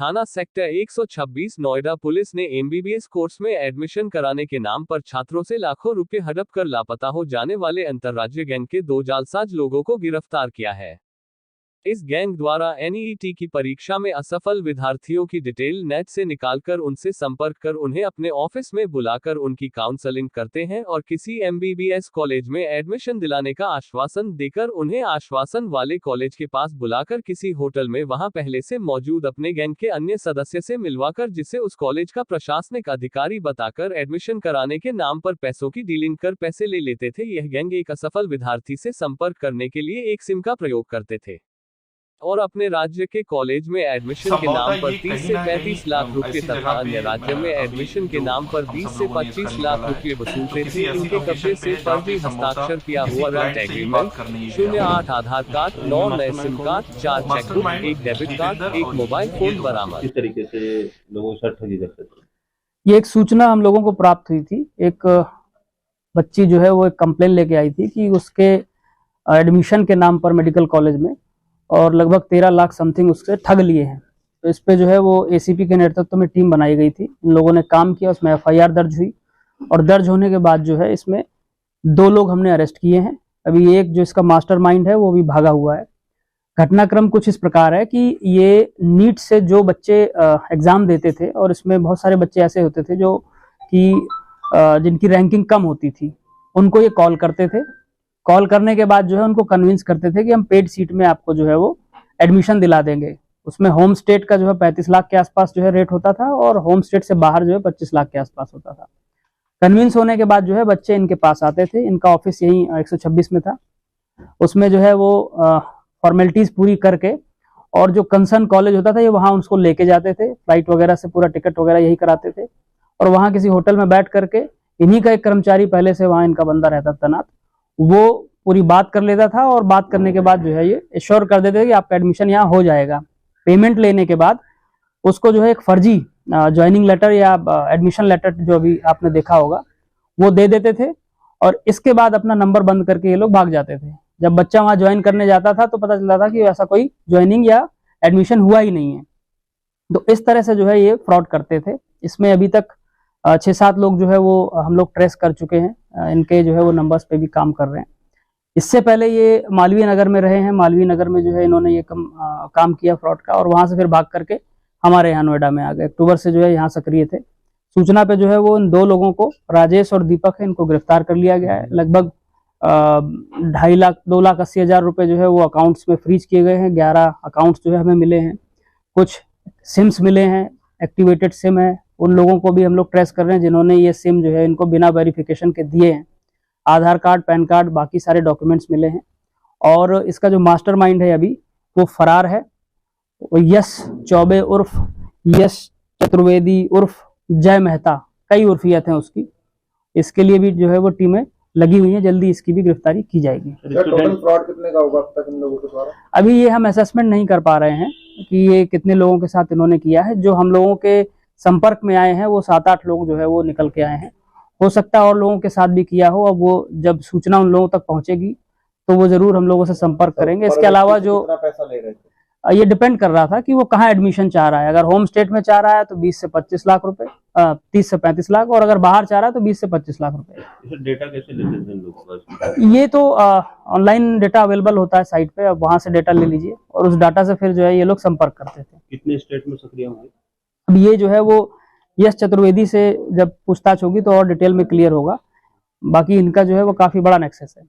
थाना sector 126 Noida police ने MBBS course में एडमिशन कराने के नाम पर छात्रों से लाखों रुपए हड़प कर लापता हो जाने वाले अंतर्राज्यीय गैंग के 2 जालसाज लोगों को गिरफ्तार किया है। इस गैंग द्वारा एनईईटी की परीक्षा में असफल विद्यार्थियों की डिटेल नेट से निकालकर उनसे संपर्क कर उन्हें अपने ऑफिस में बुलाकर उनकी काउंसलिंग करते हैं और किसी एमबीबीएस कॉलेज में एडमिशन दिलाने का आश्वासन देकर उन्हें आश्वासन वाले कॉलेज के पास बुलाकर किसी होटल में वहां पहले से मौजूद अपने गैंग के अन्य सदस्य से मिलवाकर जिसे उस कॉलेज का प्रशासनिक अधिकारी बताकर एडमिशन कराने के नाम पर पैसों की डीलिंग कर पैसे ले लेते थे। यह गैंग एक असफल विद्यार्थी से संपर्क करने के लिए एक सिम का प्रयोग करते थे और अपने राज्य के कॉलेज में एडमिशन के नाम पर 30 से 35 लाख रुपए तथा अन्य राज्य में एडमिशन के नाम पर 20 से 25 लाख रुपए वसूलते थे। इनके कब्जे से फर्जी हस्ताक्षर किया हुआ रेंट एग्रीमेंट, 08 आधार कार्ड, 9 नए SIM card, 4 chequebook, 1 debit card, 1 mobile phone बरामद। इस तरीके से लोगों से ठगी करते थे। ये एक सूचना हम लोगों को प्राप्त हुई थी। एक बच्ची जो है वो एक कंप्लेन लेके आई थी कि उसके एडमिशन के नाम पर मेडिकल कॉलेज में और लगभग 13 लाख समथिंग उससे ठग लिए हैं। तो इस पे जो है वो एसीपी के नेतृत्व में टीम बनाई गई थी। इन लोगों ने काम किया, उसमें एफआईआर दर्ज हुई और दर्ज होने के बाद जो है इसमें 2 लोग हमने अरेस्ट किए हैं। अभी एक जो इसका मास्टरमाइंड है वो भी भागा हुआ है। घटनाक्रम कुछ इस प्रकार है कि ये नीट से जो बच्चे एग्जाम देते थे और इसमें बहुत सारे बच्चे ऐसे होते थे जो कि जिनकी रैंकिंग कम होती थी, उनको ये कॉल करते थे। कॉल करने के बाद जो है उनको कन्विंस करते थे कि हम पेड सीट में आपको जो है वो एडमिशन दिला देंगे। उसमें होम स्टेट का जो है 35 लाख के आसपास जो है रेट होता था और होम स्टेट से बाहर जो है 25 लाख के आसपास होता था। कन्विंस होने के बाद जो है बच्चे इनके पास आते थे। इनका ऑफिस यही 126 में था। उसमें जो है वो फॉर्मेलिटीज पूरी करके और जो कंसर्न कॉलेज होता था ये वहाँ उसको लेके जाते थे। फ्लाइट वगैरह से पूरा टिकट वगैरह यही कराते थे और वहाँ किसी होटल में बैठ करके इन्हीं का एक कर्मचारी पहले से वहाँ इनका बंदा रहता तैनात, वो पूरी बात कर लेता था और बात करने के बाद जो है ये एश्योर कर देते थे कि आपका एडमिशन यहाँ हो जाएगा। पेमेंट लेने के बाद उसको जो है एक फर्जी ज्वाइनिंग लेटर या एडमिशन लेटर जो अभी आपने देखा होगा वो दे देते थे और इसके बाद अपना नंबर बंद करके ये लोग भाग जाते थे। जब बच्चा वहाँ ज्वाइन करने जाता था तो पता चलता था कि ऐसा कोई ज्वाइनिंग या एडमिशन हुआ ही नहीं है। तो इस तरह से जो है ये फ्रॉड करते थे। इसमें अभी तक 6-7 लोग जो है वो हम लोग ट्रेस कर चुके हैं। इनके जो है वो नंबर्स पे भी काम कर रहे हैं। इससे पहले ये मालवीय नगर में रहे हैं। मालवीय नगर में जो है इन्होंने ये काम किया फ्रॉड का और वहां से फिर भाग करके हमारे यहाँ नोएडा में आ गए। अक्टूबर से जो है यहाँ सक्रिय थे। सूचना पे जो है वो इन 2 लोगों को, राजेश और दीपक है, इनको गिरफ्तार कर लिया गया है। लगभग 2,80,000 रुपए जो है वो अकाउंट्स में फ्रीज किए गए हैं। 11 अकाउंट्स जो है हमें मिले हैं। कुछ सिम्स मिले हैं, एक्टिवेटेड सिम है। उन लोगों को भी हम लोग ट्रेस कर रहे हैं जिन्होंने ये सिम जो है इनको बिना वेरिफिकेशन के दिए हैं। आधार कार्ड, पैन कार्ड, बाकी सारे डॉक्यूमेंट्स मिले हैं और इसका जो मास्टरमाइंड है अभी वो फरार है। यश चौबे उर्फ यश चतुर्वेदी उर्फ जय मेहता, कई उर्फियत हैं उसकी। इसके लिए भी जो है वो टीमें लगी हुई हैं। जल्दी इसकी भी गिरफ्तारी की जाएगी। टोटल फ्रॉड कितने का होगा अब तक इन लोगों के द्वारा? अभी ये हम असेसमेंट नहीं कर पा रहे हैं कि ये कितने लोगों के साथ इन्होंने किया है। जो हम लोगों के संपर्क में आए हैं वो 7-8 लोग जो है वो निकल के आए हैं। हो सकता है और लोगों के साथ भी किया हो। अब वो जब सूचना उन लोगों तक पहुंचेगी तो वो जरूर हम लोगों से संपर्क करेंगे। इसके अलावा जो पैसा ले रहे थे ये डिपेंड कर रहा था कि वो कहाँ एडमिशन चाह रहा है। अगर होम स्टेट में चाह रहा है तो 20 से 25 लाख रुपए, 30 से 35 लाख, और अगर बाहर चाह रहा है तो 20 से 25 लाख रुपए। डेटा कैसे लेते थे लोग? ये तो ऑनलाइन डेटा अवेलेबल होता है साइट पे, अब वहां से डेटा ले लीजिए और उस डाटा से फिर जो है ये लोग संपर्क करते थे। कितने स्टेट में सक्रिय होंगे? अब ये जो है वो यश चतुर्वेदी से जब पूछताछ होगी तो और डिटेल में क्लियर होगा। बाकी इनका जो है वो काफी बड़ा नेक्सस है।